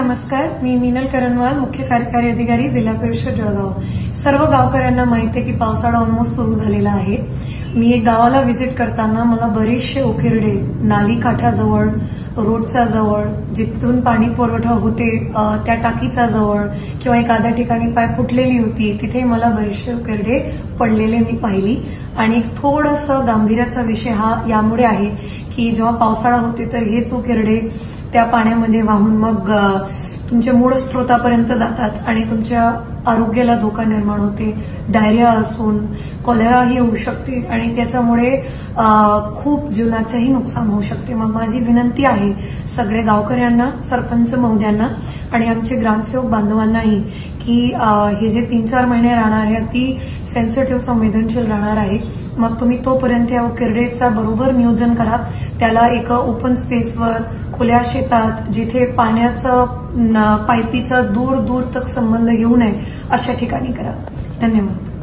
नमस्कार. मी मीनल करणवाल, मुख्य कार्यकारी अधिकारी, जिल्हा परिषद जळगाव. सर्व गावकऱ्यांना माहिती आहे की पावसाळा ऑलमोस्ट सुरू झालेला आहे. मी एक गावाला व्हिजिट करताना मला बरेचसे उकिरडे, नाली काठाजवळ, रोडच्या जवळ, जिथून पाणी पुरवठा होते त्या टाकीच्या जवळ किंवा एखाद्या ठिकाणी पाय फुटलेली होती तिथे मला बरेचसे उकिरडे पडलेले मी पाहिली. आणि थोडंसं गांभीर्याचा विषय हा यामुळे आहे की जेव्हा पावसाळा होते तर हेच उकिरडे त्या पाण्यामध्ये वाहून मग तुमच्या मूळ स्रोतापर्यंत जातात आणि तुमच्या आरोग्याला धोका निर्माण होते. डायरिया असून कॉलेराही होऊ शकते आणि त्याच्यामुळे खूप जीवनाचंही नुकसान होऊ शकते. मग माझी विनंती आहे सगळे गावकऱ्यांना, सरपंच महोदयांना आणि आमचे ग्रामसेवक बांधवांनाही की हे जे 3-4 महिने राहणार आहे ती सेन्सिटिव्ह, संवेदनशील राहणार आहे. मग तुम्ही तोपर्यंत या उकिरडेचा बरोबर नियोजन करा. त्याला एका ओपन स्पेसवर, खुल्या शेतात, जिथे पाण्याचं पायपीचा दूर दूर तक संबंध येऊ नये अशा ठिकाणी करा. धन्यवाद.